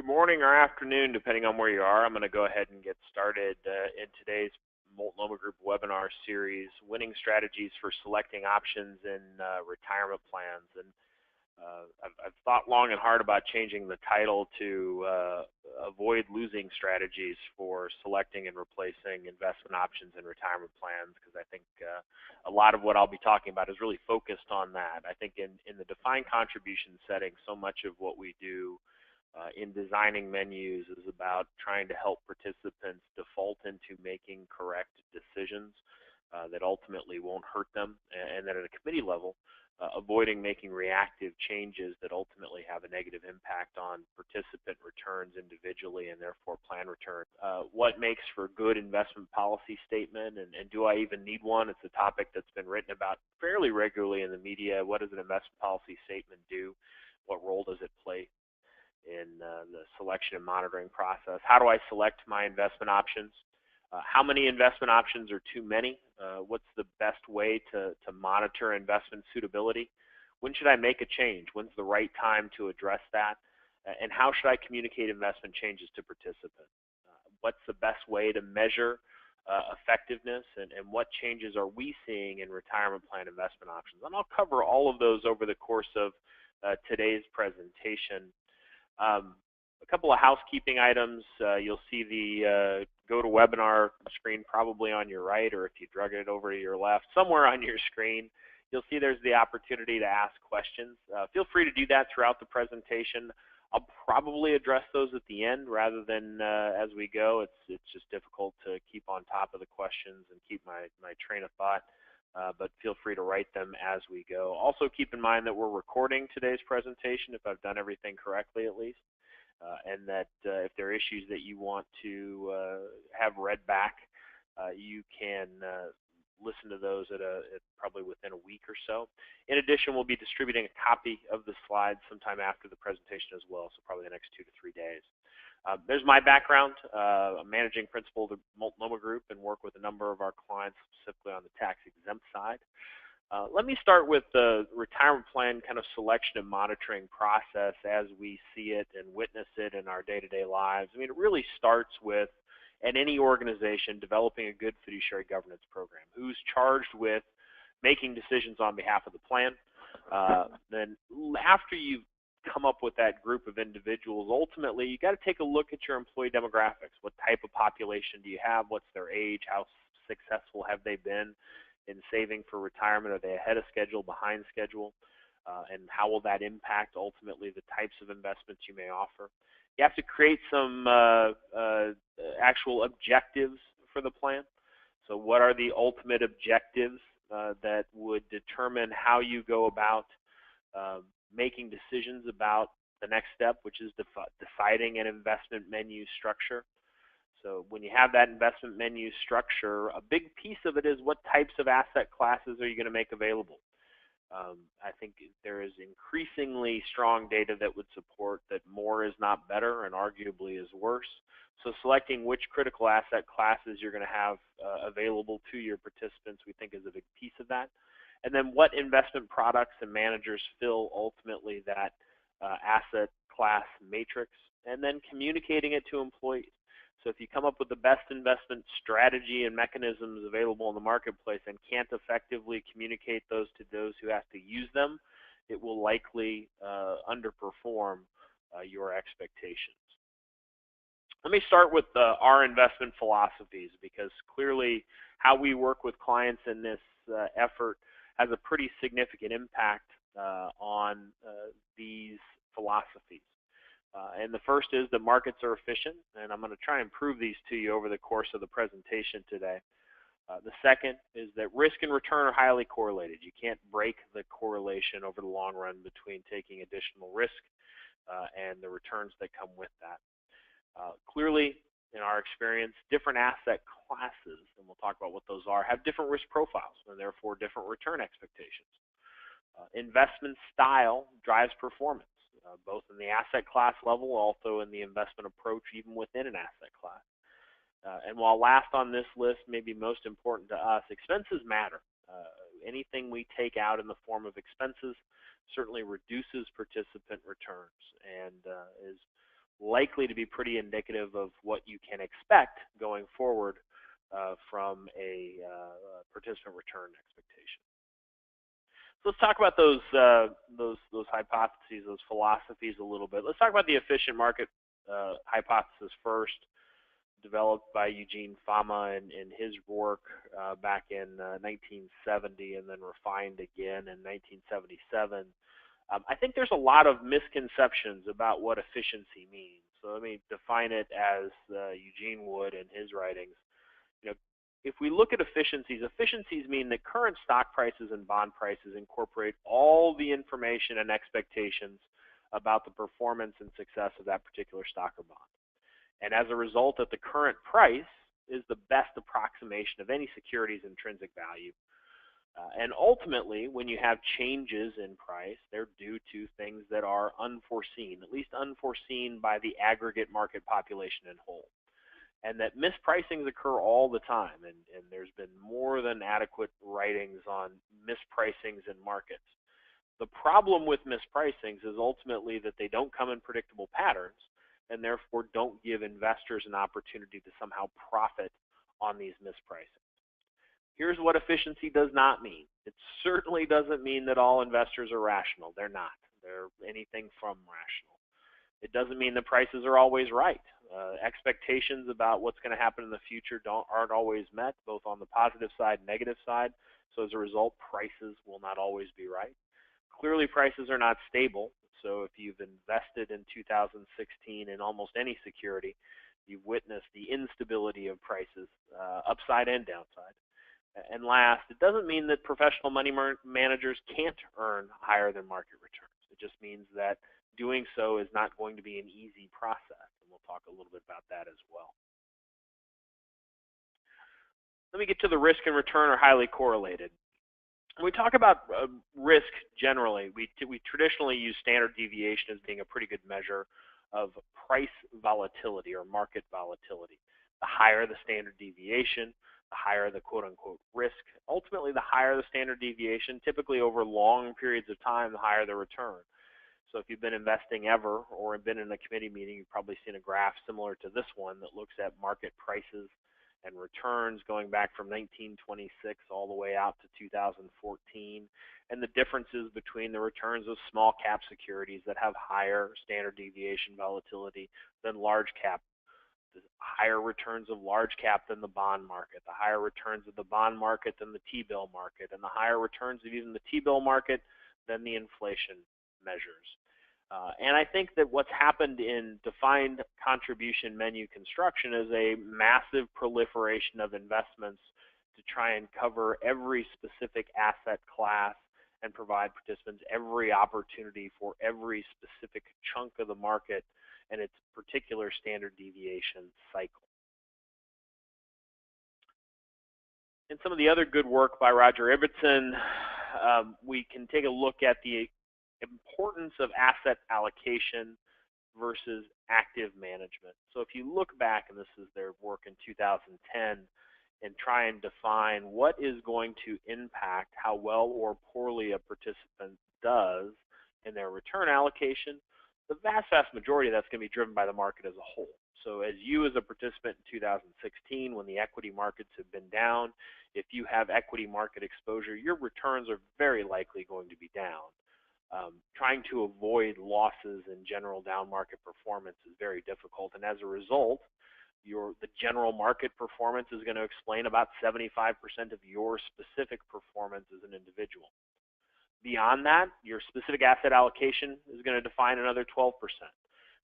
Good morning or afternoon, depending on where you are. I'm going to go ahead and get started in today's Multnomah Group webinar series, Winning Strategies for Selecting Options in Retirement Plans. And I've thought long and hard about changing the title to Avoid Losing Strategies for Selecting and Replacing Investment Options in Retirement Plans, because I think a lot of what I'll be talking about is really focused on that. I think in the defined contribution setting, so much of what we do in designing menus is about trying to help participants default into making correct decisions that ultimately won't hurt them, and then at a committee level, avoiding making reactive changes that ultimately have a negative impact on participant returns individually and therefore plan returns. What makes for good investment policy statement, and do I even need one? It's a topic that's been written about fairly regularly in the media. What does an investment policy statement do? What role does it play in the selection and monitoring process? How do I select my investment options? How many investment options are too many? What's the best way to monitor investment suitability? When should I make a change? When's the right time to address that? And how should I communicate investment changes to participants? What's the best way to measure effectiveness, and what changes are we seeing in retirement plan investment options? And I'll cover all of those over the course of today's presentation. A couple of housekeeping items. You'll see the GoToWebinar screen probably on your right, or if you drug it over to your left, somewhere on your screen, you'll see there's the opportunity to ask questions. Feel free to do that throughout the presentation. I'll probably address those at the end rather than as we go. It's just difficult to keep on top of the questions and keep my train of thought. But feel free to write them as we go. Also keep in mind that we're recording today's presentation, if I've done everything correctly at least, and that if there are issues that you want to have read back, you can listen to those at probably within a week or so. In addition, we'll be distributing a copy of the slides sometime after the presentation as well, so probably the next 2 to 3 days. There's my background. I'm managing principal of the Multnomah Group and work with a number of our clients, specifically on the tax-exempt side. Let me start with the retirement plan kind of selection and monitoring process as we see it and witness it in our day-to-day lives. I mean, it really starts with, at any organization, developing a good fiduciary governance program. Who's charged with making decisions on behalf of the plan? Then after you've come up with that group of individuals, ultimately you got to take a look at your employee demographics. What type of population do you have? What's their age? How successful have they been in saving for retirement? Are they ahead of schedule, behind schedule? And how will that impact ultimately the types of investments you may offer? You have to create some actual objectives for the plan. So what are the ultimate objectives that would determine how you go about making decisions about the next step, which is deciding an investment menu structure? So when you have that investment menu structure, a big piece of it is what types of asset classes are you going to make available? I think there is increasingly strong data that would support that more is not better and arguably is worse. So selecting which critical asset classes you're going to have available to your participants, we think, is a big piece of that. And then what investment products and managers fill ultimately that asset class matrix, and then communicating it to employees. So if you come up with the best investment strategy and mechanisms available in the marketplace and can't effectively communicate those to those who have to use them, it will likely underperform your expectations. Let me start with our investment philosophies, because clearly how we work with clients in this effort has a pretty significant impact on these philosophies. And the first is that markets are efficient, and I'm going to try and prove these to you over the course of the presentation today. The second is that risk and return are highly correlated. You can't break the correlation over the long run between taking additional risk and the returns that come with that. Clearly, in our experience, different asset classes, and we'll talk about what those are, have different risk profiles and therefore different return expectations. Investment style drives performance, both in the asset class level, also in the investment approach, even within an asset class. And while last on this list, maybe most important to us, expenses matter. Anything we take out in the form of expenses certainly reduces participant returns and is likely to be pretty indicative of what you can expect going forward from a participant return expectation. So let's talk about those hypotheses, those philosophies a little bit. Let's talk about the efficient market hypothesis first, developed by Eugene Fama in his work back in 1970 and then refined again in 1977. I think there's a lot of misconceptions about what efficiency means. So let me define it as Eugene would in his writings. If we look at efficiencies mean that current stock prices and bond prices incorporate all the information and expectations about the performance and success of that particular stock or bond. And as a result, that the current price is the best approximation of any security's intrinsic value. And ultimately, when you have changes in price, they're due to things that are unforeseen, at least unforeseen by the aggregate market population in whole. And that mispricings occur all the time, and there's been more than adequate writings on mispricings in markets. The problem with mispricings is ultimately that they don't come in predictable patterns, and therefore don't give investors an opportunity to somehow profit on these mispricings. Here's what efficiency does not mean. It certainly doesn't mean that all investors are rational. They're not. They're anything from rational. It doesn't mean the prices are always right. Expectations about what's going to happen in the future aren't always met, both on the positive side and negative side. So as a result, prices will not always be right. Clearly, prices are not stable. So if you've invested in 2016 in almost any security, you've witnessed the instability of prices, upside and downside. And last, it doesn't mean that professional money managers can't earn higher than market returns. It just means that doing so is not going to be an easy process. And we'll talk a little bit about that as well. Let me get to the risk and return are highly correlated. When we talk about risk generally, we traditionally use standard deviation as being a pretty good measure of price volatility or market volatility. The higher the standard deviation, the higher the quote-unquote risk. Ultimately, the higher the standard deviation, typically over long periods of time, the higher the return. So if you've been investing ever or been in a committee meeting, you've probably seen a graph similar to this one that looks at market prices and returns going back from 1926 all the way out to 2014, and the differences between the returns of small cap securities that have higher standard deviation volatility than large cap. The higher returns of large cap than the bond market, the higher returns of the bond market than the T-bill market, and the higher returns of even the T-bill market than the inflation measures. And I think that what's happened in defined contribution menu construction is a massive proliferation of investments to try and cover every specific asset class and provide participants every opportunity for every specific chunk of the market and its particular standard deviation cycle. In some of the other good work by Roger Ibbotson, we can take a look at the importance of asset allocation versus active management. So if you look back, and this is their work in 2010, and try and define what is going to impact how well or poorly a participant does in their return allocation, the vast majority of that's going to be driven by the market as a whole. So as you as a participant in 2016, when the equity markets have been down, if you have equity market exposure, your returns are very likely going to be down. Trying to avoid losses in general down market performance is very difficult, and as a result, the general market performance is going to explain about 75% of your specific performance as an individual. Beyond that, your specific asset allocation is going to define another 12%.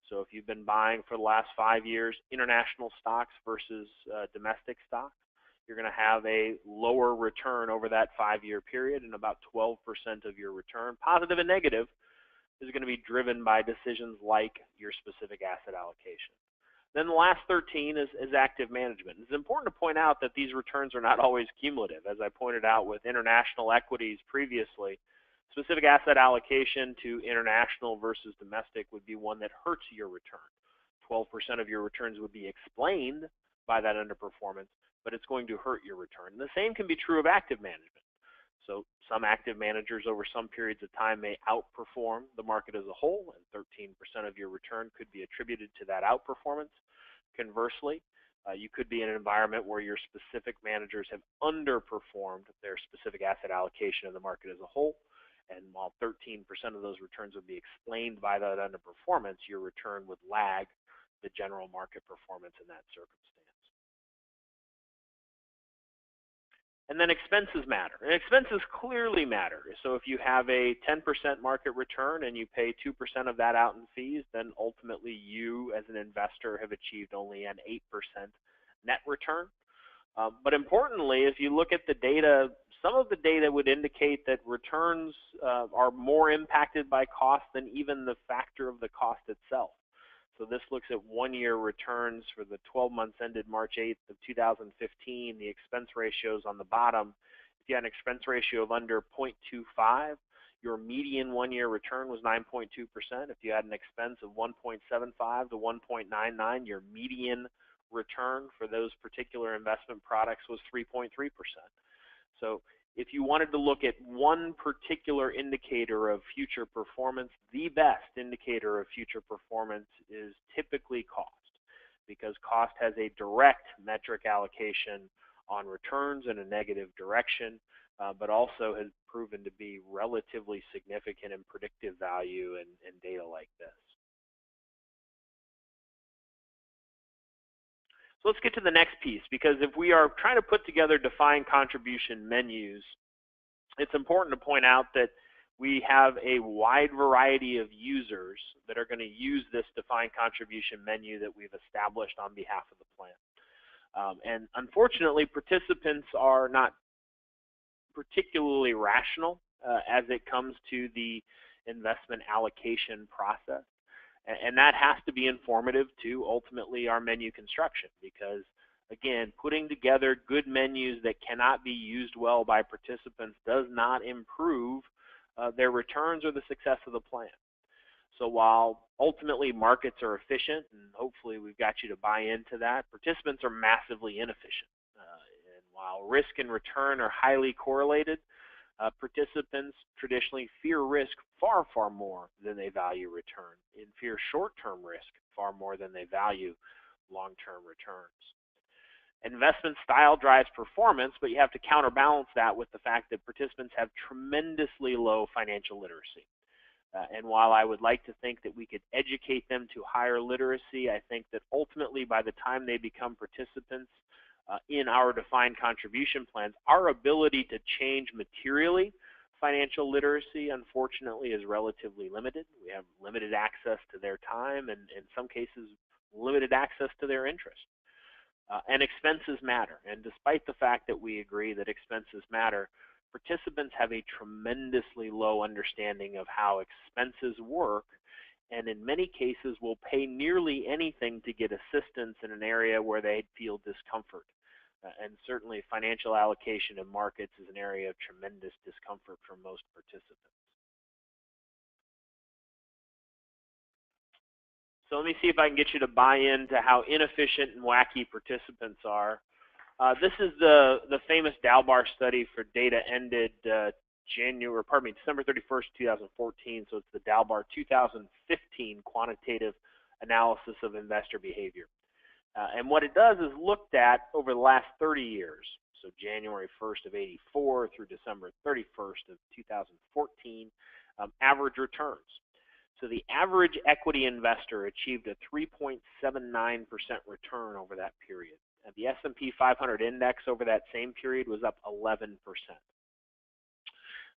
So if you've been buying for the last 5 years international stocks versus domestic stocks, you're going to have a lower return over that 5-year period, and about 12% of your return, positive and negative, is going to be driven by decisions like your specific asset allocation. Then the last 13 is active management. It's important to point out that these returns are not always cumulative. As I pointed out with international equities previously, specific asset allocation to international versus domestic would be one that hurts your return. 12% of your returns would be explained by that underperformance, but it's going to hurt your return. And the same can be true of active management. So some active managers over some periods of time may outperform the market as a whole, and 13% of your return could be attributed to that outperformance. Conversely, you could be in an environment where your specific managers have underperformed their specific asset allocation in the market as a whole, and while 13% of those returns would be explained by that underperformance, your return would lag the general market performance in that circumstance. And then expenses matter. And expenses clearly matter. So if you have a 10% market return and you pay 2% of that out in fees, then ultimately you as an investor have achieved only an 8% net return. But importantly, if you look at the data, some of the data would indicate that returns are more impacted by cost than even the factor of the cost itself. So this looks at one-year returns for the 12 months ended March 8th of 2015. The expense ratios on the bottom. If you had an expense ratio of under 0.25, your median one-year return was 9.2%. If you had an expense of 1.75 to 1.99, your median return for those particular investment products was 3.3%. So if you wanted to look at one particular indicator of future performance, the best indicator of future performance is typically cost, because cost has a direct metric allocation on returns in a negative direction, but also has proven to be relatively significant in predictive value in data like this. So let's get to the next piece, because if we are trying to put together defined contribution menus, it's important to point out that we have a wide variety of users that are going to use this defined contribution menu that we've established on behalf of the plan. And unfortunately, participants are not particularly rational as it comes to the investment allocation process. And that has to be informative to ultimately our menu construction, because again, putting together good menus that cannot be used well by participants does not improve their returns or the success of the plan. So while ultimately markets are efficient, and hopefully we've got you to buy into that, participants are massively inefficient. And while risk and return are highly correlated, participants traditionally fear risk far, far more than they value return, and fear short-term risk far more than they value long-term returns. Investment style drives performance, but you have to counterbalance that with the fact that participants have tremendously low financial literacy. And while I would like to think that we could educate them to higher literacy, I think that ultimately by the time they become participants in our defined contribution plans, our ability to change materially financial literacy, unfortunately, is relatively limited. We have limited access to their time and in some cases limited access to their interest. And expenses matter. And despite the fact that we agree that expenses matter, participants have a tremendously low understanding of how expenses work, and in many cases will pay nearly anything to get assistance in an area where they feel discomfort. And certainly financial allocation in markets is an area of tremendous discomfort for most participants. So let me see if I can get you to buy into how inefficient and wacky participants are. This is the famous Dalmar study for data ended December 31st, 2014. So it's the Dalmar 2015 quantitative analysis of investor behavior. And what it does is looked at over the last 30 years, so January 1st of 84 through December 31st of 2014, average returns. So the average equity investor achieved a 3.79% return over that period. And the S&P 500 index over that same period was up 11%.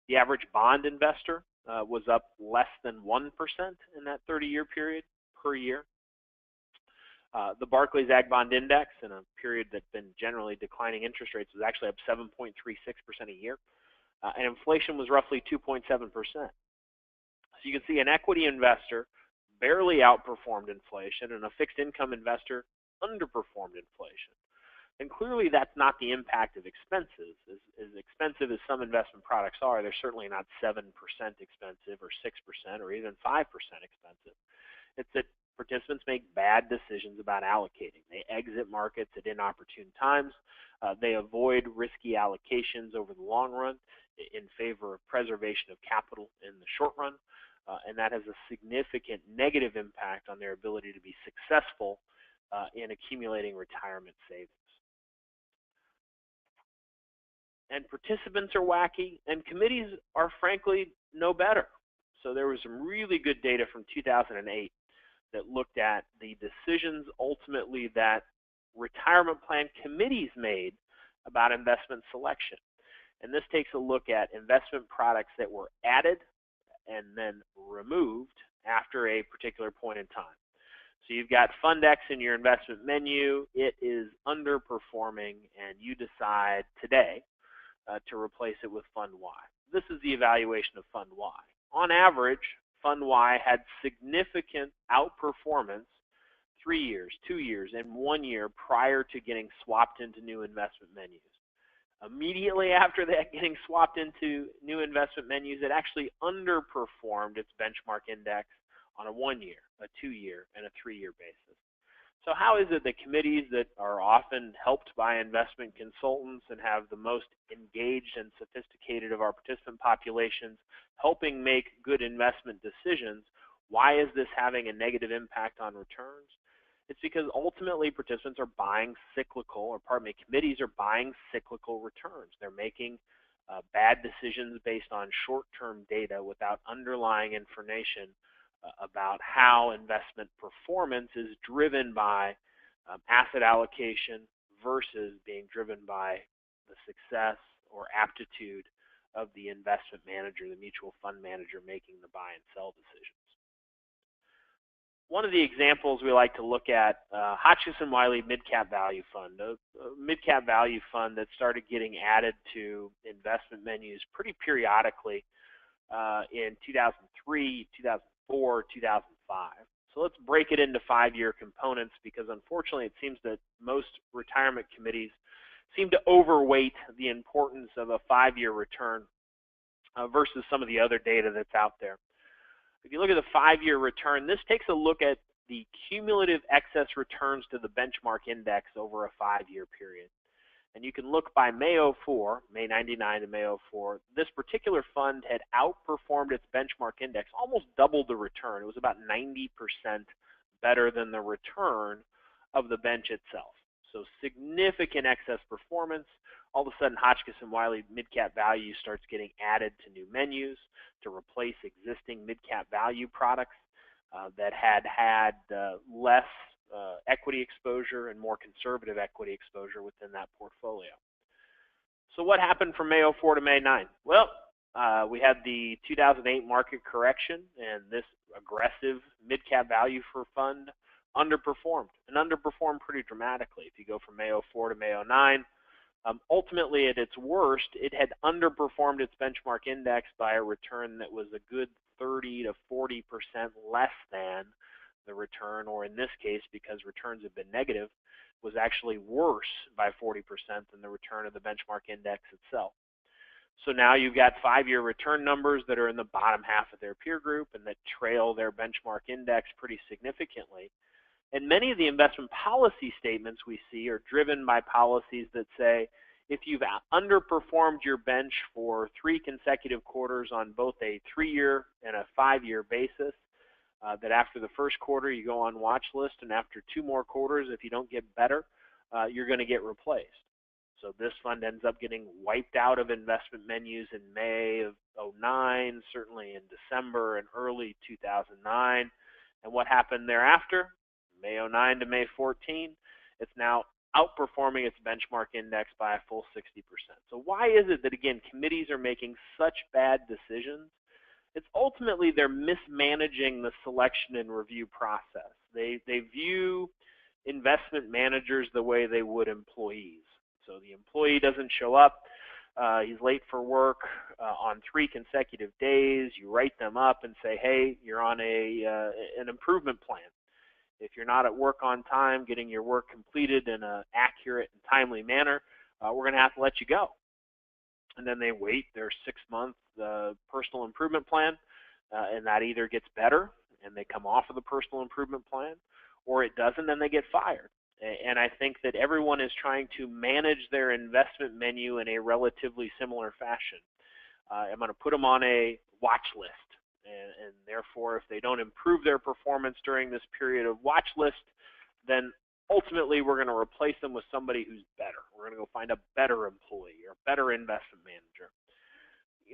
The average bond investor was up less than 1% in that 30-year period per year. The Barclays Ag Bond Index, in a period that's been generally declining interest rates, was actually up 7.36% a year. And inflation was roughly 2.7%. So you can see an equity investor barely outperformed inflation, and a fixed income investor underperformed inflation. And clearly that's not the impact of expenses. As expensive as some investment products are, they're certainly not 7% expensive or 6% or even 5% expensive. It's that Participants make bad decisions about allocating. They exit markets at inopportune times. They avoid risky allocations over the long run in favor of preservation of capital in the short run. And that has a significant negative impact on their ability to be successful in accumulating retirement savings. And participants are wacky, and committees are frankly no better. So there was some really good data from 2008 that looked at the decisions ultimately that retirement plan committees made about investment selection. And this takes a look at investment products that were added and then removed after a particular point in time. So you've got Fund X in your investment menu. It is underperforming, and you decide today to replace it with Fund Y. This is the evaluation of Fund Y. On average, Fund Y had significant outperformance 3 years, 2 years, and 1 year prior to getting swapped into new investment menus. Immediately after that getting swapped into new investment menus, it actually underperformed its benchmark index on a 1 year, a 2 year, and a 3 year basis. So how is it that committees that are often helped by investment consultants and have the most engaged and sophisticated of our participant populations helping make good investment decisions, why is this having a negative impact on returns? It's because ultimately participants are buying cyclical, or pardon me, committees are buying cyclical returns. They're making bad decisions based on short-term data without underlying information about how investment performance is driven by asset allocation versus being driven by the success or aptitude of the investment manager, the mutual fund manager making the buy and sell decisions. One of the examples we like to look at, Hotchkiss Wiley Mid-Cap Value Fund, a mid-cap value fund that started getting added to investment menus pretty periodically in 2003, 2004, 2005. So let's break it into 5-year components, because unfortunately it seems that most retirement committees seem to overweight the importance of a 5-year return versus some of the other data that's out there. If you look at the 5-year return, this takes a look at the cumulative excess returns to the benchmark index over a 5-year period. And you can look by Mayo 4, May 99 to Mayo 4, this particular fund had outperformed its benchmark index, almost doubled the return. It was about 90% better than the return of the bench itself. So significant excess performance. All of a sudden, Hotchkiss & Wiley mid-cap value starts getting added to new menus to replace existing mid-cap value products that had less equity exposure and more conservative equity exposure within that portfolio. So what happened from Mayo 4 to May 9? Well, we had the 2008 market correction, and this aggressive mid-cap value for fund underperformed, and underperformed pretty dramatically. If you go from Mayo 4 to Mayo 9, ultimately at its worst, it had underperformed its benchmark index by a return that was a good 30 to 40% less than the return, or in this case, because returns have been negative, was actually worse by 40% than the return of the benchmark index itself. So now you've got 5-year return numbers that are in the bottom half of their peer group and that trail their benchmark index pretty significantly. And many of the investment policy statements we see are driven by policies that say, if you've underperformed your bench for 3 consecutive quarters on both a 3-year and a 5-year basis, that after the first quarter you go on watch list, and after 2 more quarters, if you don't get better, you're going to get replaced. So this fund ends up getting wiped out of investment menus in May of 2009, certainly in December and early 2009. And what happened thereafter? May 2009 to May 14, it's now outperforming its benchmark index by a full 60%. So why is it that, again, committees are making such bad decisions? It's ultimately they're mismanaging the selection and review process. They view investment managers the way they would employees. So the employee doesn't show up, he's late for work on 3 consecutive days. You write them up and say, hey, you're on an improvement plan. If you're not at work on time, getting your work completed in an accurate and timely manner, we're going to have to let you go. And then they wait their 6-month personal improvement plan, and that either gets better and they come off of the personal improvement plan, or it doesn't and they get fired. And I think that everyone is trying to manage their investment menu in a relatively similar fashion. I'm going to put them on a watch list, and therefore if they don't improve their performance during this period of watch list, then ultimately we're going to replace them with somebody who's better. We're going to go find a better employee or a better investment manager.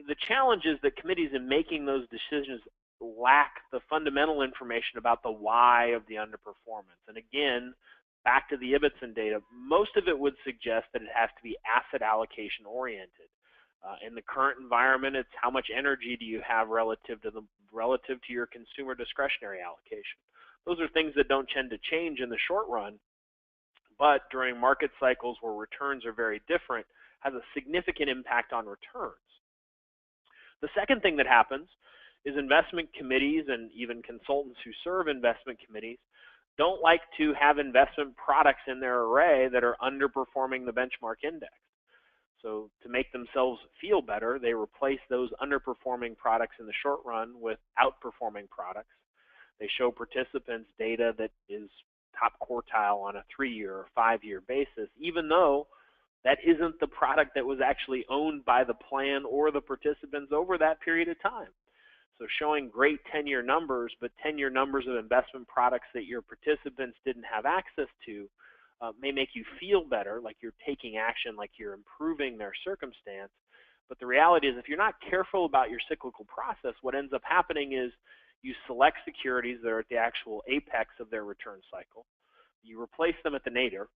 The challenge is that committees in making those decisions lack the fundamental information about the why of the underperformance. And again, back to the Ibbotson data, most of it would suggest that it has to be asset allocation oriented. In the current environment, it's how much energy do you have relative to your consumer discretionary allocation. Those are things that don't tend to change in the short run, but during market cycles where returns are very different, has a significant impact on returns. The second thing that happens is investment committees and even consultants who serve investment committees don't like to have investment products in their array that are underperforming the benchmark index. So to make themselves feel better, they replace those underperforming products in the short run with outperforming products. They show participants data that is top quartile on a 3-year or 5-year basis, even though that isn't the product that was actually owned by the plan or the participants over that period of time. So showing great 10-year numbers, but 10-year numbers of investment products that your participants didn't have access to may make you feel better, like you're taking action, like you're improving their circumstance. But the reality is if you're not careful about your cyclical process, what ends up happening is you select securities that are at the actual apex of their return cycle. You replace them at the nadir,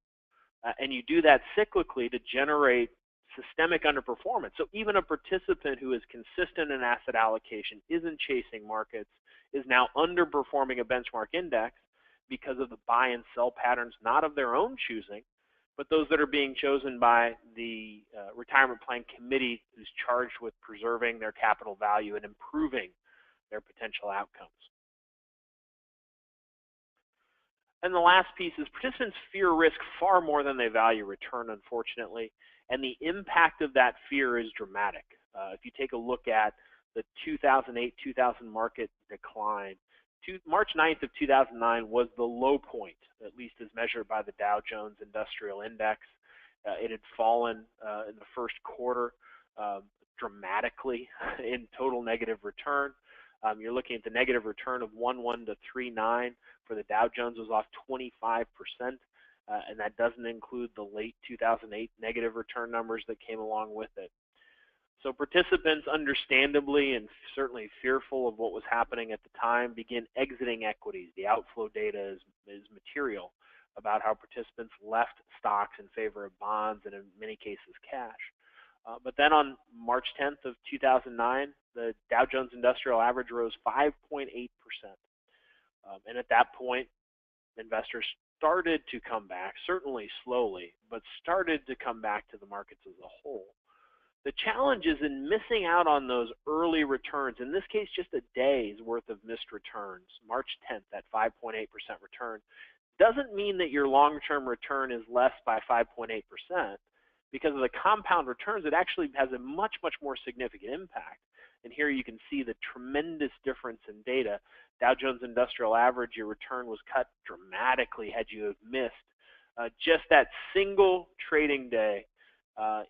and you do that cyclically to generate systemic underperformance. So even a participant who is consistent in asset allocation, isn't chasing markets, is now underperforming a benchmark index because of the buy and sell patterns, not of their own choosing, but those that are being chosen by the retirement plan committee who's charged with preserving their capital value and improving their potential outcomes. And the last piece is participants fear risk far more than they value return, unfortunately, and the impact of that fear is dramatic. If you take a look at the 2008-2000 market decline, March 9th of 2009 was the low point, at least as measured by the Dow Jones Industrial Index. It had fallen in the first quarter dramatically in total negative return. You're looking at the negative return of 1.1 to 3.9 for the Dow Jones was off 25%, and that doesn't include the late 2008 negative return numbers that came along with it. So participants, understandably and certainly fearful of what was happening at the time, begin exiting equities. The outflow data is material about how participants left stocks in favor of bonds and in many cases cash. But then on March 10th of 2009, the Dow Jones Industrial Average rose 5.8%. And at that point, investors started to come back, certainly slowly, but started to come back to the markets as a whole. The challenge is in missing out on those early returns, in this case just a day's worth of missed returns. March 10th, that 5.8% return, doesn't mean that your long-term return is less by 5.8%. Because of the compound returns, it actually has a much, much more significant impact. And here you can see the tremendous difference in data. Dow Jones Industrial Average, your return was cut dramatically had you have missed just that single trading day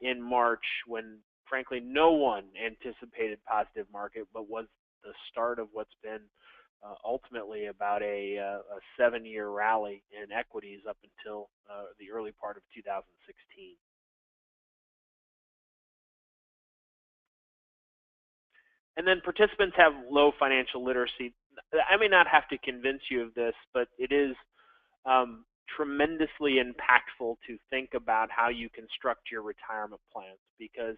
in March when, frankly, no one anticipated positive market, but was the start of what's been ultimately about a 7-year rally in equities up until the early part of 2016. And then participants have low financial literacy. I may not have to convince you of this, but it is tremendously impactful to think about how you construct your retirement plans, because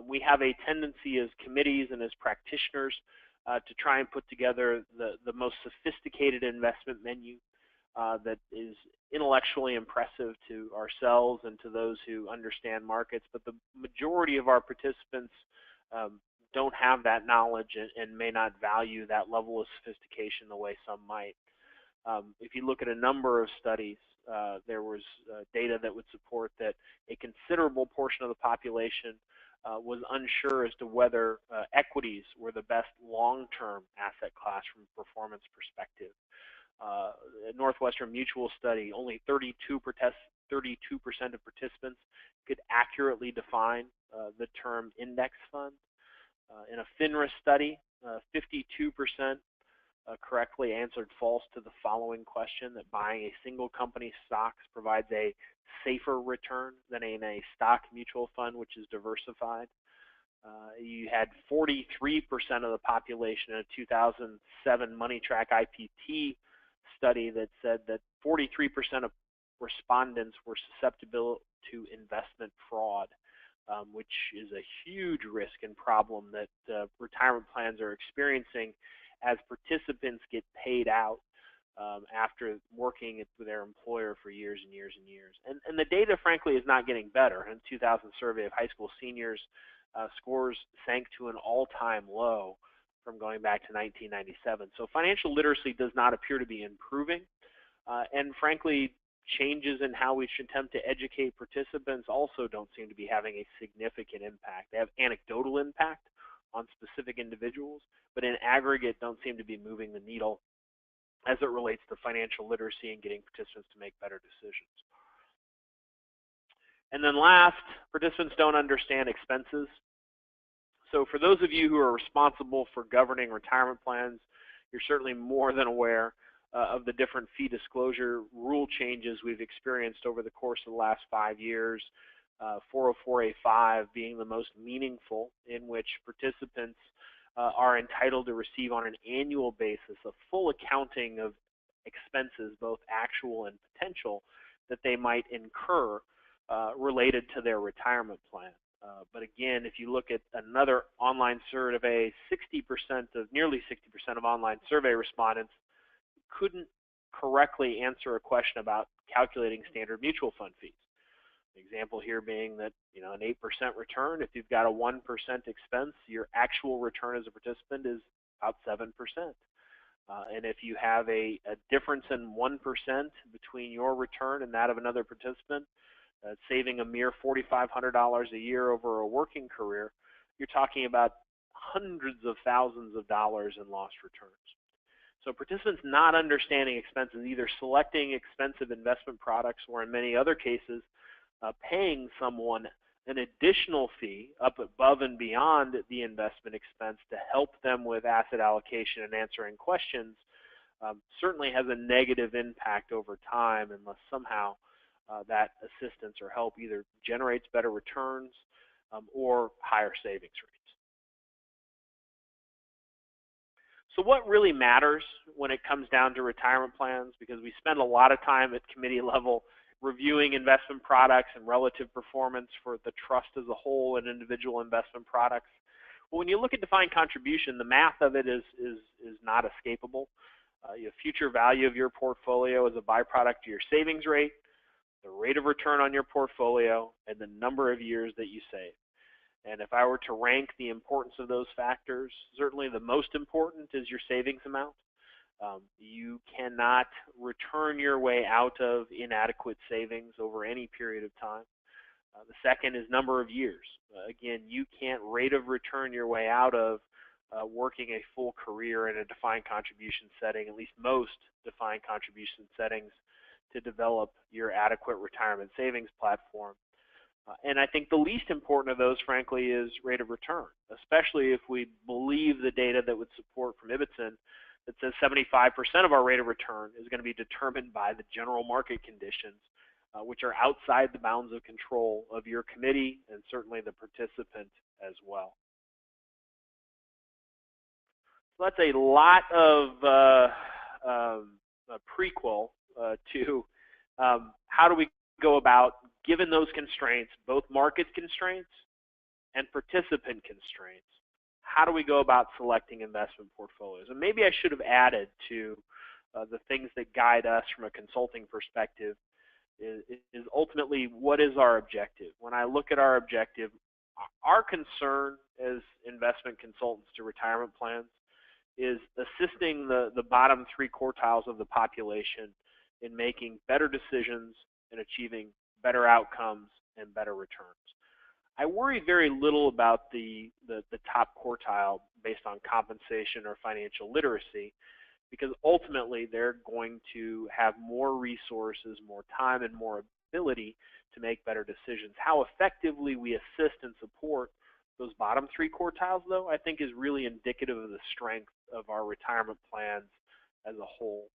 we have a tendency as committees and as practitioners to try and put together the most sophisticated investment menu that is intellectually impressive to ourselves and to those who understand markets, but the majority of our participants don't have that knowledge and may not value that level of sophistication the way some might. If you look at a number of studies, there was data that would support that a considerable portion of the population was unsure as to whether equities were the best long-term asset class from a performance perspective. Northwestern Mutual study, only 32% of participants could accurately define the term index fund. In a FINRA study, 52% correctly answered false to the following question, that buying a single company stocks provides a safer return than in a stock mutual fund, which is diversified. You had 43% of the population in a 2007 Money Track IPT study that said that 43% of respondents were susceptible to investment fraud, which is a huge risk and problem that retirement plans are experiencing as participants get paid out after working with their employer for years and years and years. And the data, frankly, is not getting better. In 2000 survey of high school seniors, scores sank to an all-time low from going back to 1997. So financial literacy does not appear to be improving. And frankly, changes in how we should attempt to educate participants also don't seem to be having a significant impact. They have anecdotal impact on specific individuals, but in aggregate don't seem to be moving the needle as it relates to financial literacy and getting participants to make better decisions. And then last, participants don't understand expenses. So for those of you who are responsible for governing retirement plans, you're certainly more than aware of the different fee disclosure rule changes we've experienced over the course of the last 5 years, 404A5 being the most meaningful, in which participants are entitled to receive on an annual basis a full accounting of expenses, both actual and potential, that they might incur related to their retirement plan. But again, if you look at another online survey, nearly 60% of online survey respondents couldn't correctly answer a question about calculating standard mutual fund fees. The example here being that, an 8% return, if you've got a 1% expense, your actual return as a participant is about 7%. And if you have a difference in 1% between your return and that of another participant, saving a mere $4,500 a year over a working career, you're talking about hundreds of thousands of dollars in lost returns. So participants not understanding expenses, either selecting expensive investment products or in many other cases, paying someone an additional fee up above and beyond the investment expense to help them with asset allocation and answering questions, certainly has a negative impact over time unless somehow that assistance or help either generates better returns or higher savings rates. So what really matters when it comes down to retirement plans, because we spend a lot of time at committee level reviewing investment products and relative performance for the trust as a whole and individual investment products. Well, when you look at defined contribution, the math of it is not escapable. Your future value of your portfolio is a byproduct of your savings rate, the rate of return on your portfolio, and the number of years that you save. And if I were to rank the importance of those factors, certainly the most important is your savings amount. You cannot return your way out of inadequate savings over any period of time. The second is number of years. Again, you can't rate of return your way out of working a full career in a defined contribution setting, at least most defined contribution settings, to develop your adequate retirement savings platform. And I think the least important of those, frankly, is rate of return, especially if we believe the data that would support from Ibbotson that says 75% of our rate of return is going to be determined by the general market conditions, which are outside the bounds of control of your committee and certainly the participant as well. So that's a lot of prequel to how do we go about, given those constraints, both market constraints and participant constraints, how do we go about selecting investment portfolios? And maybe I should have added to the things that guide us from a consulting perspective is ultimately what is our objective. When I look at our objective, our concern as investment consultants to retirement plans is assisting the bottom 3 quartiles of the population in making better decisions and achieving better outcomes and better returns. I worry very little about the top quartile based on compensation or financial literacy, because ultimately they're going to have more resources, more time, and more ability to make better decisions. How effectively we assist and support those bottom three quartiles, though, I think is really indicative of the strength of our retirement plans as a whole.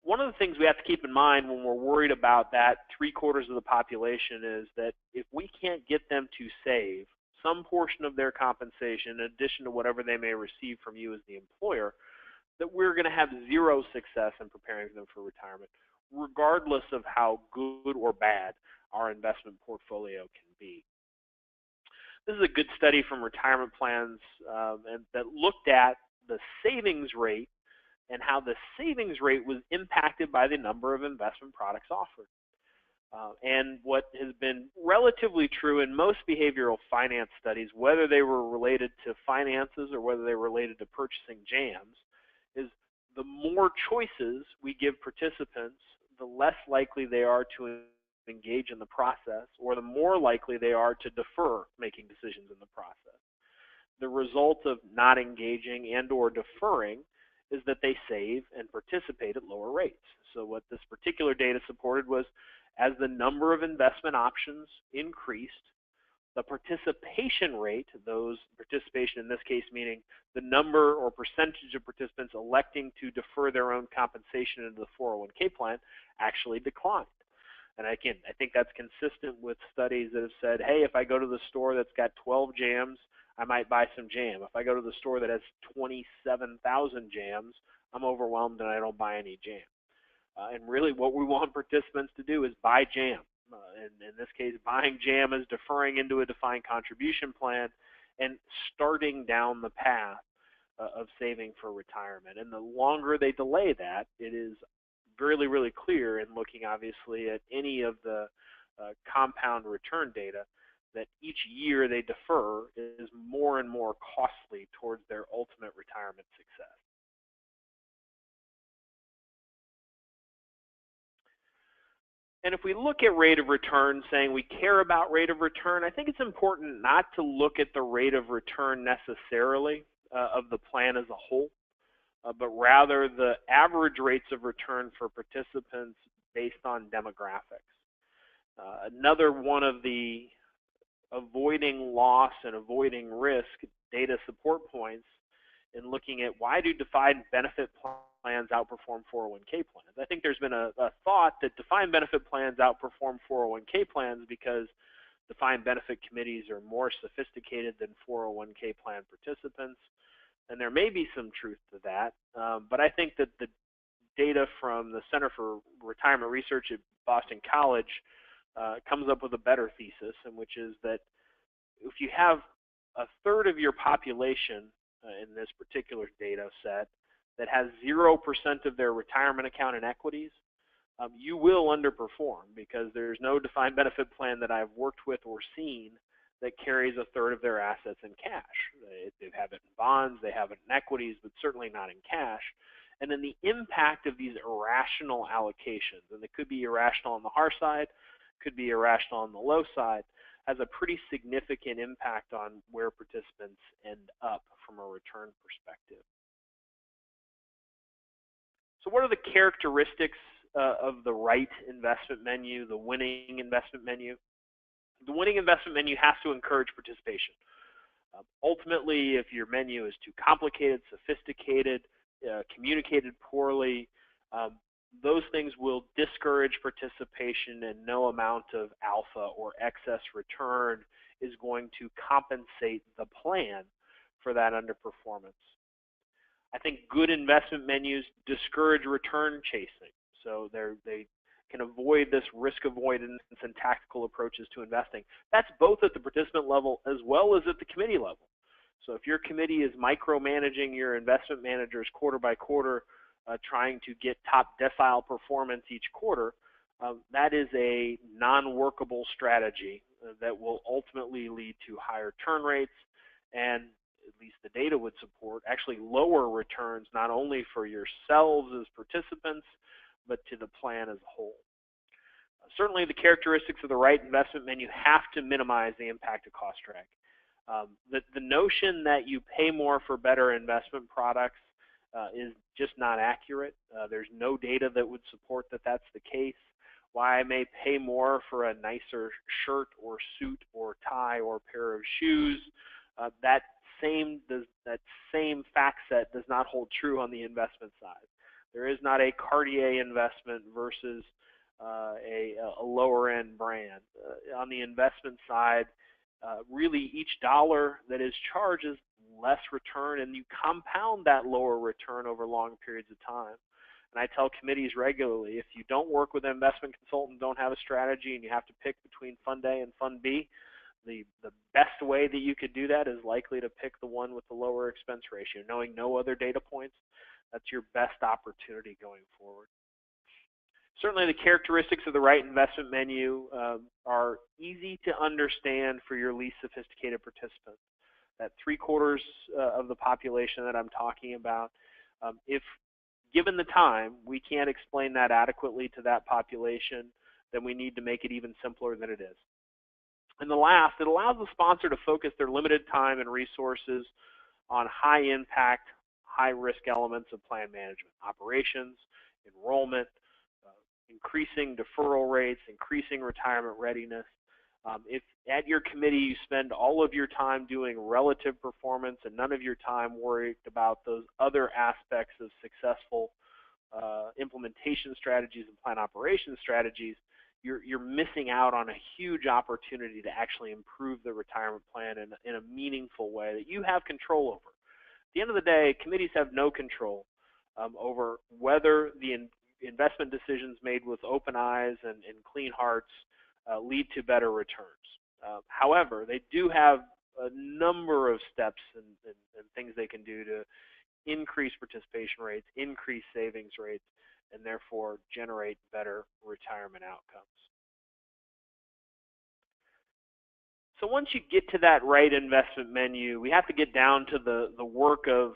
One of the things we have to keep in mind when we're worried about that 3/4 of the population is that if we can't get them to save some portion of their compensation in addition to whatever they may receive from you as the employer, that we're going to have zero success in preparing them for retirement, regardless of how good or bad our investment portfolio can be. This is a good study from retirement plans and that looked at the savings rate and how the savings rate was impacted by the number of investment products offered. And what has been relatively true in most behavioral finance studies, whether they were related to finances or whether they were related to purchasing jams, is the more choices we give participants, the less likely they are to engage in the process, or the more likely they are to defer making decisions in the process. The result of not engaging and or deferring is that they save and participate at lower rates. So what this particular data supported was, as the number of investment options increased, the participation rate, those participation in this case meaning the number or percentage of participants electing to defer their own compensation into the 401k plan, actually declined. And again, I think that's consistent with studies that have said, hey, if I go to the store that's got 12 jams, I might buy some jam. If I go to the store that has 27,000 jams, I'm overwhelmed and I don't buy any jam. And really what we want participants to do is buy jam. And in this case, buying jam is deferring into a defined contribution plan and starting down the path of saving for retirement. And the longer they delay that, it is really, really clear in looking obviously at any of the compound return data that each year they defer is more and more costly towards their ultimate retirement success. And if we look at rate of return, saying we care about rate of return, I think it's important not to look at the rate of return necessarily of the plan as a whole, but rather the average rates of return for participants based on demographics. Another one of the avoiding loss and avoiding risk data support points in looking at why do defined benefit plans outperform 401k plans. I think there's been a thought that defined benefit plans outperform 401k plans because defined benefit committees are more sophisticated than 401k plan participants, and there may be some truth to that, but I think that the data from the Center for Retirement Research at Boston College comes up with a better thesis, and which is that if you have a third of your population in this particular data set that has 0% of their retirement account in equities, you will underperform because there's no defined benefit plan that I've worked with or seen that carries a third of their assets in cash. They have it in bonds, they have it in equities, but certainly not in cash. And then the impact of these irrational allocations, and they could be irrational on the high side, could be irrational on the low side, has a pretty significant impact on where participants end up from a return perspective. So what are the characteristics of the right investment menu, the winning investment menu? The winning investment menu has to encourage participation. Ultimately, if your menu is too complicated, sophisticated, communicated poorly, those things will discourage participation, and no amount of alpha or excess return is going to compensate the plan for that underperformance. I think good investment menus discourage return chasing. So they can avoid this risk avoidance and tactical approaches to investing. That's both at the participant level as well as at the committee level. So if your committee is micromanaging your investment managers quarter by quarter, trying to get top decile performance each quarter, that is a non-workable strategy that will ultimately lead to higher turn rates, and at least the data would support actually lower returns, not only for yourselves as participants, but to the plan as a whole. Certainly the characteristics of the right investment menu have to minimize the impact of cost drag. The notion that you pay more for better investment products is just not accurate. There's no data that would support that that's the case. Why I may pay more for a nicer shirt or suit or tie or pair of shoes, that same fact set does not hold true on the investment side. There is not a Cartier investment versus a lower end brand. On the investment side, really each dollar that is charged is less return, and you compound that lower return over long periods of time. And I tell committees regularly, if you don't work with an investment consultant, don't have a strategy, and you have to pick between Fund A and Fund B, the best way that you could do that is likely to pick the one with the lower expense ratio. Knowing no other data points, that's your best opportunity going forward. Certainly the characteristics of the right investment menu are easy to understand for your least sophisticated participants. That 3/4 of the population that I'm talking about, if given the time we can't explain that adequately to that population, then we need to make it even simpler than it is. And the last, it allows the sponsor to focus their limited time and resources on high impact, high risk elements of plan management, operations, enrollment, increasing deferral rates, increasing retirement readiness. If at your committee you spend all of your time doing relative performance and none of your time worried about those other aspects of successful implementation strategies and plan operations strategies, you're missing out on a huge opportunity to actually improve the retirement plan in a meaningful way that you have control over. At the end of the day, committees have no control over whether the investment decisions made with open eyes and clean hearts lead to better returns. However, they do have a number of steps and things they can do to increase participation rates, increase savings rates, and therefore generate better retirement outcomes. So once you get to that right investment menu, we have to get down to the work of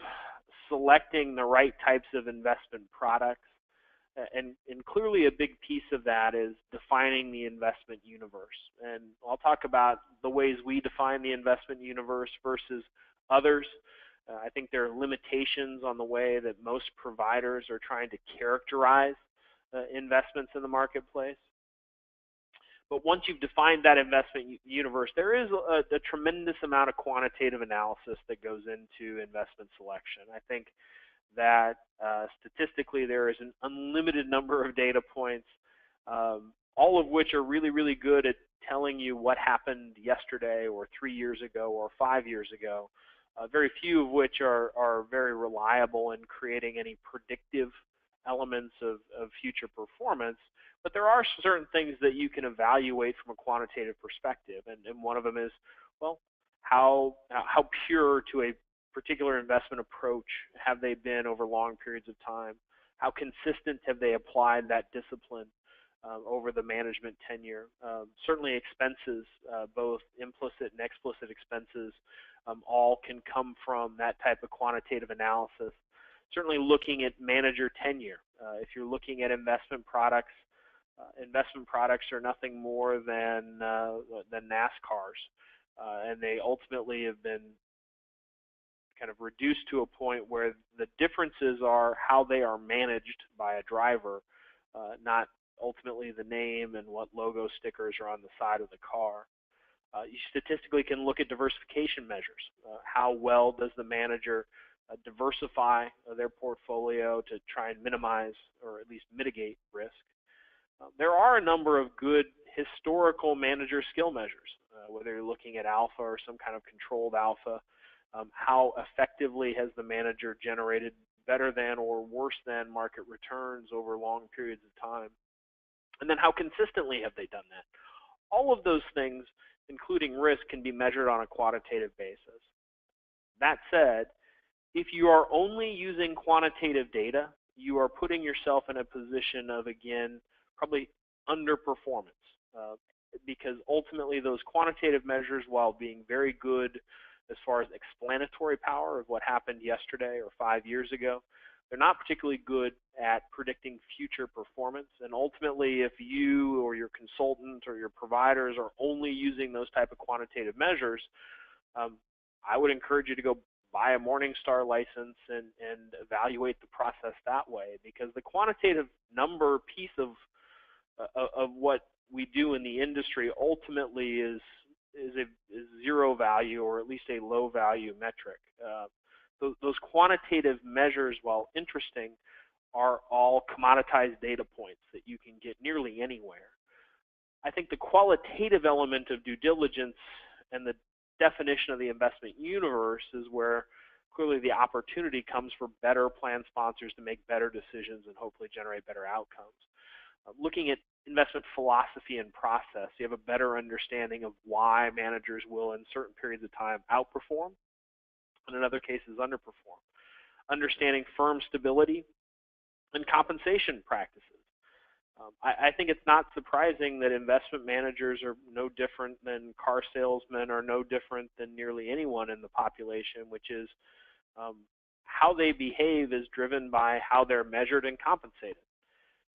selecting the right types of investment products. And clearly a big piece of that is defining the investment universe. And I'll talk about the ways we define the investment universe versus others. I think there are limitations on the way that most providers are trying to characterize investments in the marketplace. But once you've defined that investment universe, there is a tremendous amount of quantitative analysis that goes into investment selection. I think that statistically there is an unlimited number of data points, all of which are really, really good at telling you what happened yesterday or 3 years ago or 5 years ago. Very few of which are very reliable in creating any predictive elements of future performance. But there are certain things that you can evaluate from a quantitative perspective, and one of them is, well, how pure to a particular investment approach have they been over long periods of time? How consistent have they applied that discipline over the management tenure? Certainly expenses, both implicit and explicit expenses, all can come from that type of quantitative analysis. Certainly looking at manager tenure. If you're looking at investment products are nothing more than NASCARs, and they ultimately have been kind of reduced to a point where the differences are how they are managed by a driver, not ultimately the name and what logo stickers are on the side of the car. You statistically can look at diversification measures. How well does the manager diversify their portfolio to try and minimize or at least mitigate risk? There are a number of good historical manager skill measures, whether you're looking at alpha or some kind of controlled alpha. How effectively has the manager generated better than or worse than market returns over long periods of time? And then how consistently have they done that? All of those things, including risk, can be measured on a quantitative basis. That said, if you are only using quantitative data, you are putting yourself in a position of, again, probably underperformance, because ultimately those quantitative measures, while being very good as far as explanatory power of what happened yesterday or 5 years ago, they're not particularly good at predicting future performance. And ultimately, if you or your consultant or your providers are only using those type of quantitative measures, I would encourage you to go buy a Morningstar license and evaluate the process that way, because the quantitative number piece of what we do in the industry ultimately is zero value, or at least a low value metric. Those quantitative measures, while interesting, are all commoditized data points that you can get nearly anywhere. I think the qualitative element of due diligence and the definition of the investment universe is where clearly the opportunity comes for better plan sponsors to make better decisions and hopefully generate better outcomes. Looking at investment philosophy and process, you have a better understanding of why managers will in certain periods of time outperform and in other cases underperform. Understanding firm stability and compensation practices. I think it's not surprising that investment managers are no different than car salesmen, or no different than nearly anyone in the population, which is how they behave is driven by how they're measured and compensated.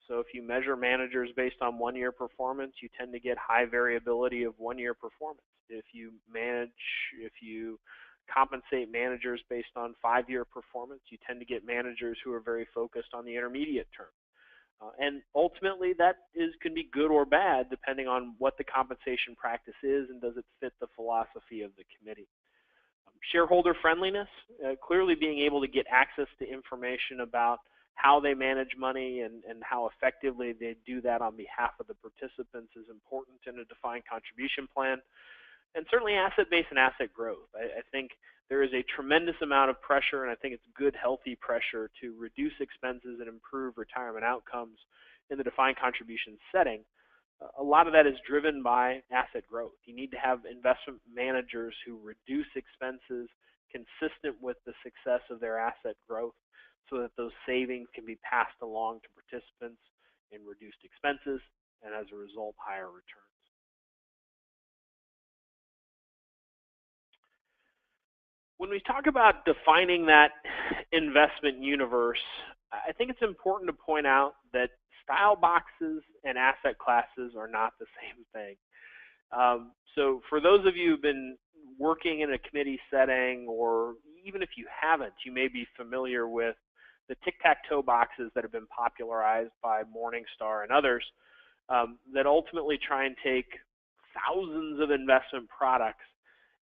So if you measure managers based on one-year performance, you tend to get high variability of one-year performance. If you compensate managers based on five-year performance, you tend to get managers who are very focused on the intermediate term. And ultimately, that can be good or bad depending on what the compensation practice is and does it fit the philosophy of the committee. Shareholder friendliness, clearly being able to get access to information about how they manage money and how effectively they do that on behalf of the participants is important in a defined contribution plan. And certainly asset base and asset growth. I think there is a tremendous amount of pressure, and I think it's good, healthy pressure to reduce expenses and improve retirement outcomes in the defined contribution setting. A lot of that is driven by asset growth. You need to have investment managers who reduce expenses consistent with the success of their asset growth, so that those savings can be passed along to participants in reduced expenses and, as a result, higher returns. When we talk about defining that investment universe, I think it's important to point out that style boxes and asset classes are not the same thing. So for those of you who've been working in a committee setting, or even if you haven't, you may be familiar with the tic-tac-toe boxes that have been popularized by Morningstar and others that ultimately try and take thousands of investment products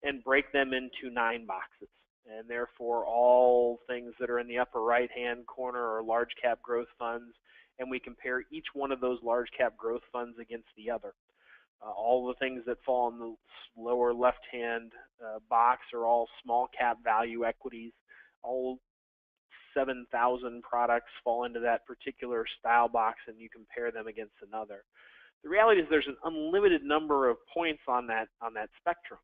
and break them into 9 boxes. And therefore, all things that are in the upper right-hand corner are large cap growth funds, and we compare each one of those large cap growth funds against the other. All the things that fall in the lower left-hand box are all small cap value equities. All 7,000 products fall into that particular style box, and you compare them against another. The reality is there's an unlimited number of points on that spectrum.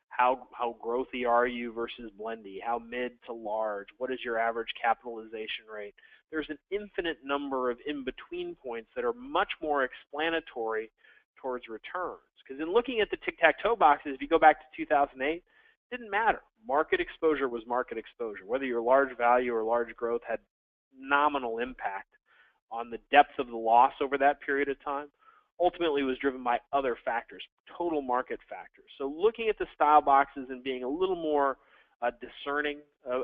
How growthy are you versus blendy? How mid to large? What is your average capitalization rate? There's an infinite number of in-between points that are much more explanatory towards returns. Because in looking at the tic-tac-toe boxes, if you go back to 2008, it didn't matter. Market exposure was market exposure. Whether you're large value or large growth had nominal impact on the depth of the loss over that period of time. Ultimately, was driven by other factors, total market factors. So looking at the style boxes and being a little more discerning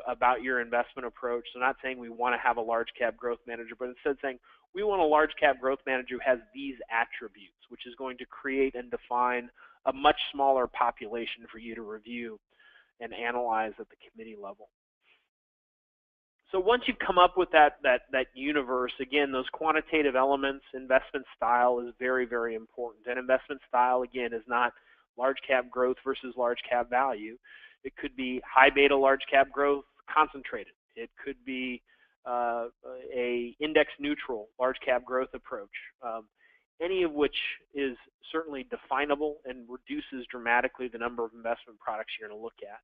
about your investment approach. So not saying we want to have a large cap growth manager, but instead saying we want a large cap growth manager who has these attributes, which is going to create and define a much smaller population for you to review and analyze at the committee level. So once you come up with that universe, again, those quantitative elements, investment style is very, very important. And investment style, again, is not large cap growth versus large cap value. It could be high beta large cap growth concentrated. It could be a index neutral large cap growth approach. Any of which is certainly definable and reduces dramatically the number of investment products you're going to look at.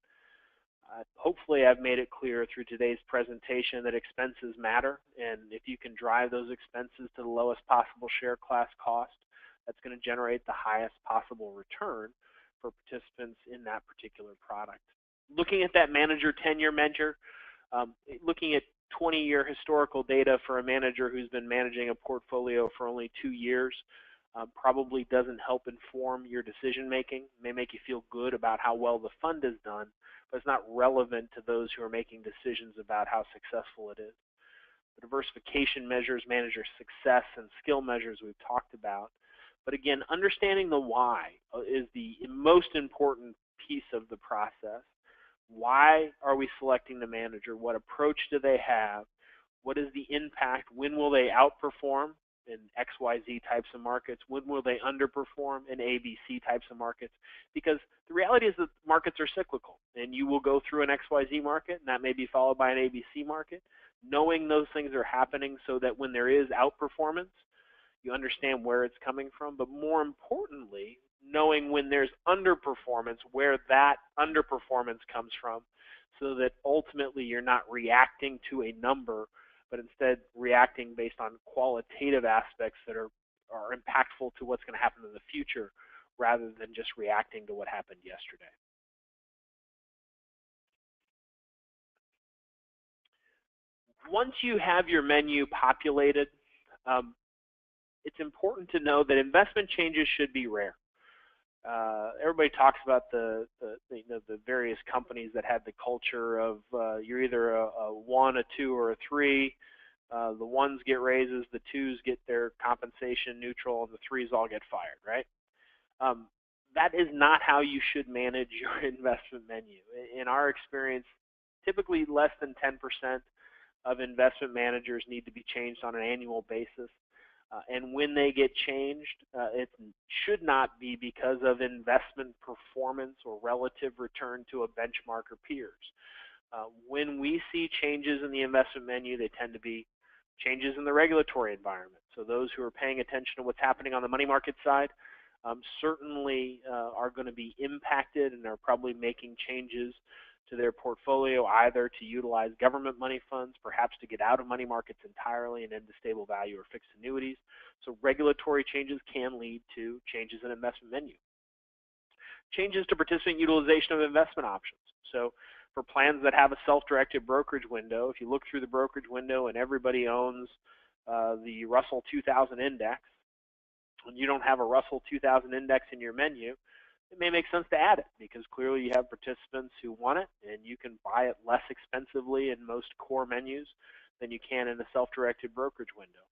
Hopefully I've made it clear through today's presentation that expenses matter, and if you can drive those expenses to the lowest possible share class cost, that's going to generate the highest possible return for participants in that particular product. Looking at that manager tenure measure, looking at 20-year historical data for a manager who's been managing a portfolio for only 2 years probably doesn't help inform your decision making. It may make you feel good about how well the fund has done, but it's not relevant to those who are making decisions about how successful it is. The diversification measures manager success and skill measures we've talked about. But again, understanding the why is the most important piece of the process. Why are we selecting the manager? What approach do they have? What is the impact? When will they outperform in XYZ types of markets? When will they underperform in ABC types of markets? Because the reality is that markets are cyclical, and you will go through an XYZ market, and that may be followed by an ABC market. Knowing those things are happening so that when there is outperformance, you understand where it's coming from, but more importantly, knowing when there's underperformance, where that underperformance comes from, so that ultimately you're not reacting to a number, but instead reacting based on qualitative aspects that are impactful to what's going to happen in the future, rather than just reacting to what happened yesterday. Once you have your menu populated, it's important to know that investment changes should be rare. Everybody talks about the various companies that had the culture of you're either a 1, a 2, or a 3. The 1s get raises, the 2s get their compensation neutral, and the 3s all get fired, right? That is not how you should manage your investment menu. In our experience, typically less than 10% of investment managers need to be changed on an annual basis. And when they get changed, it should not be because of investment performance or relative return to a benchmark or peers. When we see changes in the investment menu, they tend to be changes in the regulatory environment. So those who are paying attention to what's happening on the money market side certainly are going to be impacted and are probably making changes to their portfolio, either to utilize government money funds, perhaps to get out of money markets entirely and into stable value or fixed annuities. So regulatory changes can lead to changes in investment menu. Changes to participant utilization of investment options. So for plans that have a self-directed brokerage window, if you look through the brokerage window and everybody owns the Russell 2000 index, and you don't have a Russell 2000 index in your menu, it may make sense to add it, because clearly you have participants who want it, and you can buy it less expensively in most core menus than you can in a self-directed brokerage window.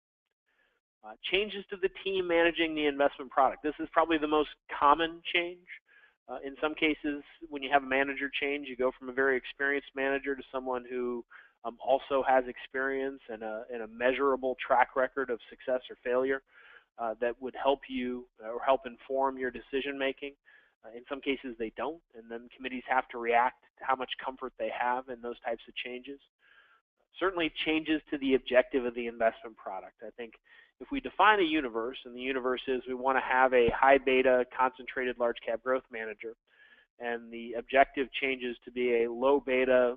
Changes to the team managing the investment product. This is probably the most common change. In some cases, when you have a manager change, you go from a very experienced manager to someone who also has experience and a measurable track record of success or failure that would help you or help inform your decision making. In some cases they don't, and then committees have to react to how much comfort they have in those types of changes. Certainly changes to the objective of the investment product. I think if we define a universe, and the universe is we want to have a high beta concentrated large cap growth manager, and the objective changes to be a low beta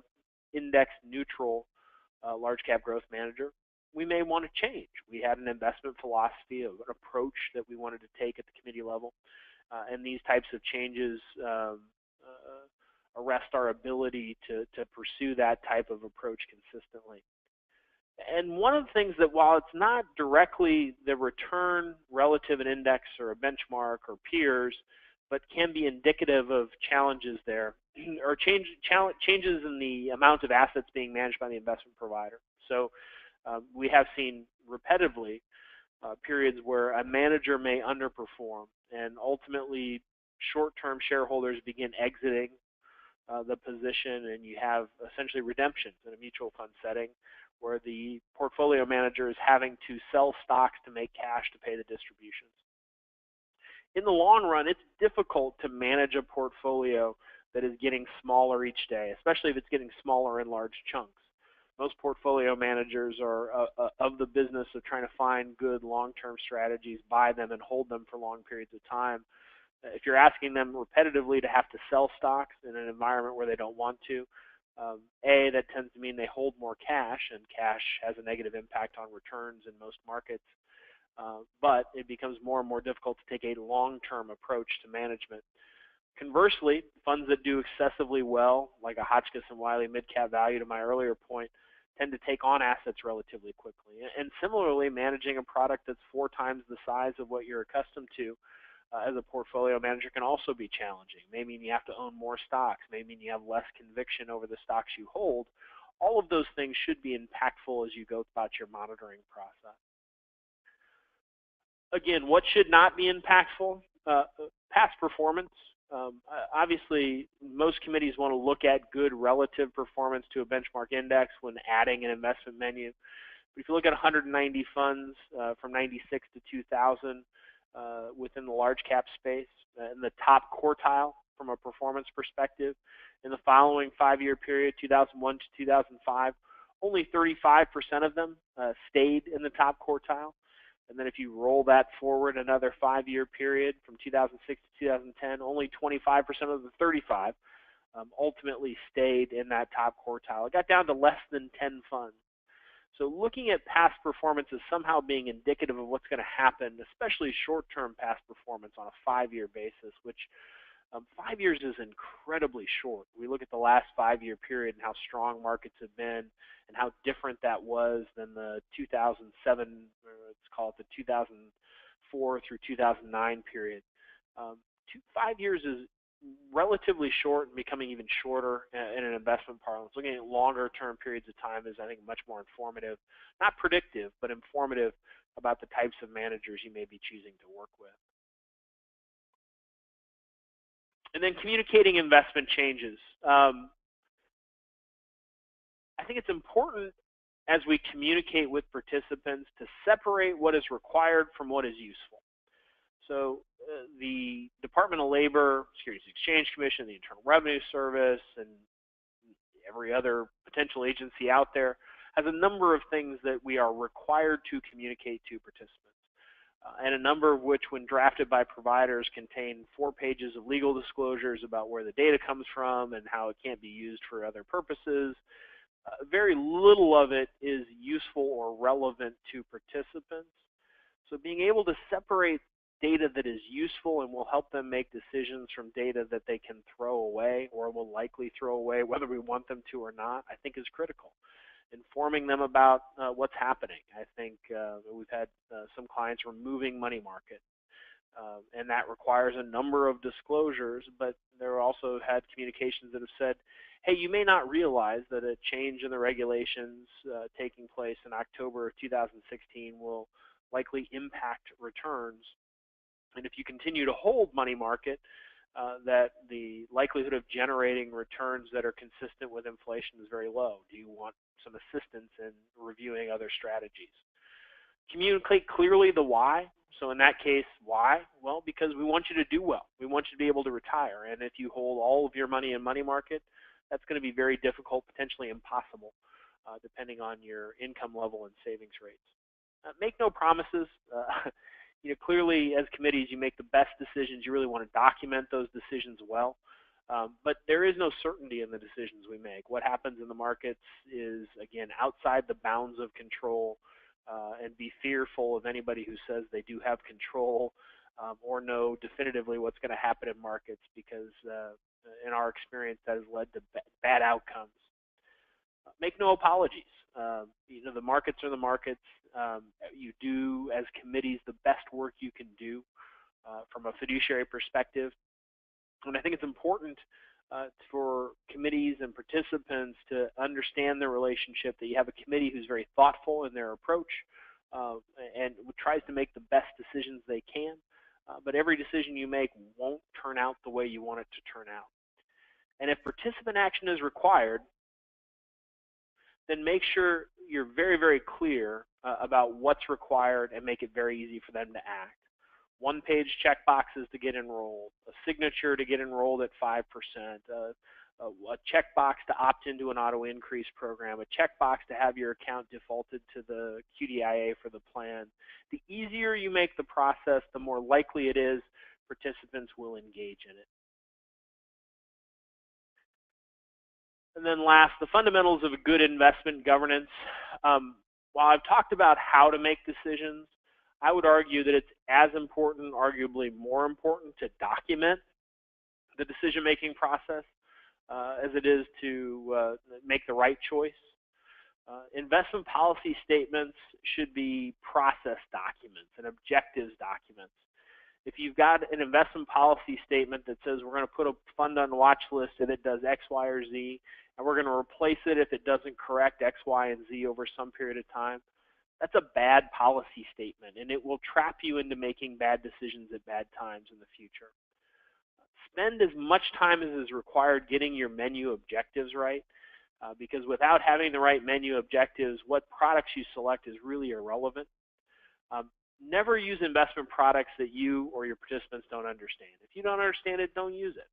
index neutral large cap growth manager, we may want to change. We had an investment philosophy, an approach that we wanted to take at the committee level. And these types of changes arrest our ability to pursue that type of approach consistently. And one of the things that, while it's not directly the return relative an index or a benchmark or peers, but can be indicative of challenges there, are changes in the amount of assets being managed by the investment provider. So we have seen repetitively periods where a manager may underperform, and ultimately short-term shareholders begin exiting the position, and you have essentially redemptions in a mutual fund setting where the portfolio manager is having to sell stocks to make cash to pay the distributions. In the long run, it's difficult to manage a portfolio that is getting smaller each day, especially if it's getting smaller in large chunks. Most portfolio managers are of the business of trying to find good long-term strategies, buy them, and hold them for long periods of time. If you're asking them repetitively to have to sell stocks in an environment where they don't want to, that tends to mean they hold more cash, and cash has a negative impact on returns in most markets. But it becomes more and more difficult to take a long-term approach to management. Conversely, funds that do excessively well, like a Hotchkiss and Wiley mid-cap value, to my earlier point, tend to take on assets relatively quickly. And similarly, managing a product that's 4 times the size of what you're accustomed to as a portfolio manager can also be challenging. May mean you have to own more stocks, may mean you have less conviction over the stocks you hold. All of those things should be impactful as you go about your monitoring process. Again, what should not be impactful? Past performance. Obviously, most committees want to look at good relative performance to a benchmark index when adding an investment menu. But if you look at 190 funds from 96 to 2000 within the large cap space, in the top quartile from a performance perspective, in the following 5-year period, 2001 to 2005, only 35% of them stayed in the top quartile. And then if you roll that forward another 5-year period from 2006 to 2010, only 25% of the 35 ultimately stayed in that top quartile. It got down to less than 10 funds. So looking at past performance as somehow being indicative of what's going to happen, especially short-term past performance on a 5-year basis, which 5 years is incredibly short. We look at the last 5-year period and how strong markets have been and how different that was than the 2007, or let's call it the 2004 through 2009 period. 5 years is relatively short and becoming even shorter in an investment parlance. Looking at longer term periods of time is, I think, much more informative, not predictive, but informative about the types of managers you may be choosing to work with. And then communicating investment changes. I think it's important as we communicate with participants to separate what is required from what is useful. So the Department of Labor, Securities and Exchange Commission, the Internal Revenue Service, and every other potential agency out there has a number of things that we are required to communicate to participants. And a number of which, when drafted by providers, contain 4 pages of legal disclosures about where the data comes from and how it can't be used for other purposes. Very little of it is useful or relevant to participants. So being able to separate data that is useful and will help them make decisions from data that they can throw away or will likely throw away, whether we want them to or not, I think is critical. Informing them about what's happening. I think we've had some clients removing money market, and that requires a number of disclosures, but there also had communications that have said, hey, you may not realize that a change in the regulations taking place in October of 2016 will likely impact returns. And if you continue to hold money market, that the likelihood of generating returns that are consistent with inflation is very low. Do you want some assistance in reviewing other strategies? Communicate clearly the why. So in that case, why? Well, because we want you to do well. We want you to be able to retire. And if you hold all of your money in money market, that's going to be very difficult, potentially impossible, depending on your income level and savings rates. Make no promises. Clearly, as committees, you make the best decisions. You really want to document those decisions well. But there is no certainty in the decisions we make. What happens in the markets is, again, outside the bounds of control, and be fearful of anybody who says they do have control or know definitively what's going to happen in markets, because in our experience, that has led to bad outcomes. Make no apologies. The markets are the markets. You do, as committees, the best work you can do from a fiduciary perspective. And I think it's important for committees and participants to understand the relationship, that you have a committee who's very thoughtful in their approach and tries to make the best decisions they can. But every decision you make won't turn out the way you want it to turn out. And if participant action is required, then make sure you're very, very clear about what's required and make it very easy for them to act. 1-page checkboxes to get enrolled, a signature to get enrolled at 5%, a checkbox to opt into an auto increase program, a checkbox to have your account defaulted to the QDIA for the plan. The easier you make the process, the more likely it is participants will engage in it. And then last, the fundamentals of a good investment governance. While I've talked about how to make decisions, I would argue that it's as important, arguably more important, to document the decision-making process as it is to make the right choice. Investment policy statements should be process documents and objectives documents. If you've got an investment policy statement that says we're going to put a fund on the watch list and it does X, Y, or Z, and we're going to replace it if it doesn't correct X, Y, and Z over some period of time, that's a bad policy statement, and it will trap you into making bad decisions at bad times in the future. Spend as much time as is required getting your menu objectives right, because without having the right menu objectives, what products you select is really irrelevant. Never use investment products that you or your participants don't understand. If you don't understand it, don't use it.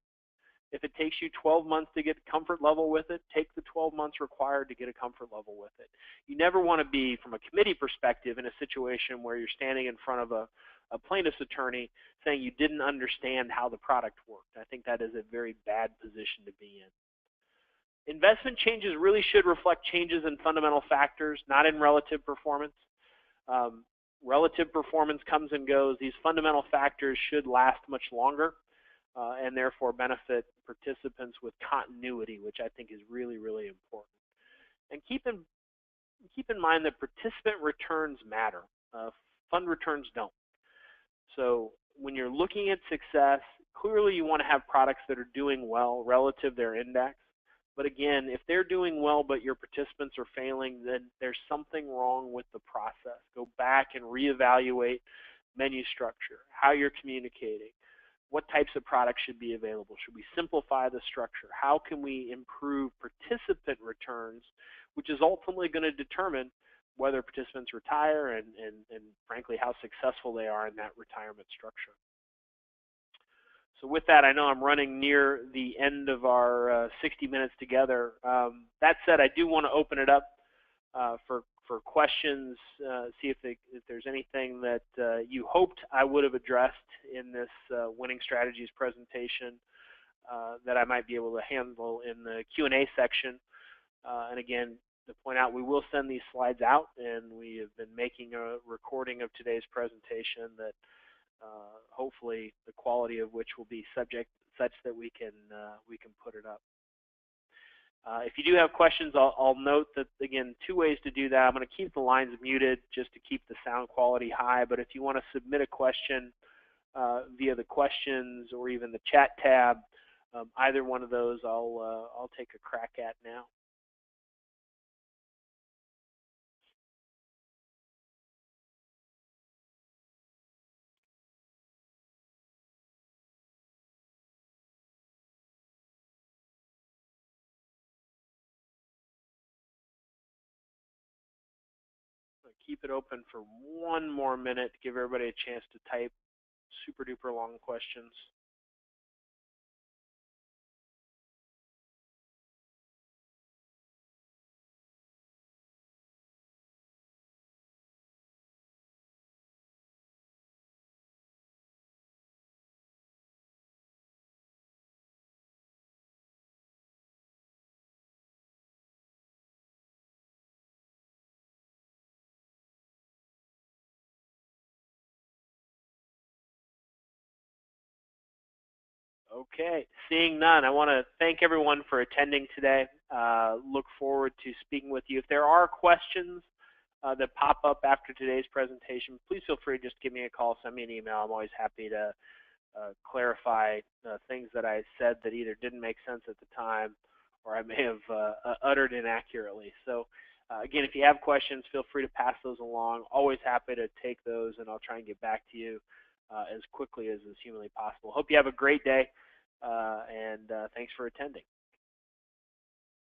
If it takes you 12 months to get comfort level with it, take the 12 months required to get a comfort level with it. You never want to be, from a committee perspective, in a situation where you're standing in front of a plaintiff's attorney saying you didn't understand how the product worked. I think that is a very bad position to be in. Investment changes really should reflect changes in fundamental factors, not in relative performance. Relative performance comes and goes. These fundamental factors should last much longer and therefore benefit participants with continuity, which I think is really, really important. And keep in mind that participant returns matter. Fund returns don't. So when you're looking at success, clearly you want to have products that are doing well relative to their index. But again, if they're doing well but your participants are failing, then there's something wrong with the process. Go back and reevaluate menu structure, how you're communicating, what types of products should be available. Should we simplify the structure? How can we improve participant returns, which is ultimately going to determine whether participants retire and frankly, how successful they are in that retirement structure. So with that, I know I'm running near the end of our 60 minutes together. That said, I do want to open it up for questions, see if there's anything that you hoped I would have addressed in this Winning Strategies presentation that I might be able to handle in the Q&A section. And again, to point out, we will send these slides out, and we have been making a recording of today's presentation that hopefully the quality of which will be such that we can put it up. If you do have questions, I'll note that, again, two ways to do that. I'm going to keep the lines muted just to keep the sound quality high, but if you want to submit a question via the questions or even the chat tab, either one of those I'll take a crack at now. Keep it open for one more minute to give everybody a chance to type super duper long questions. Okay, seeing none, I want to thank everyone for attending today. Look forward to speaking with you. If there are questions that pop up after today's presentation, please feel free to just give me a call, send me an email. I'm always happy to clarify things that I said that either didn't make sense at the time or I may have uttered inaccurately. So again, if you have questions, feel free to pass those along. Always happy to take those, and I'll try and get back to you as quickly as is humanly possible. Hope you have a great day, and thanks for attending.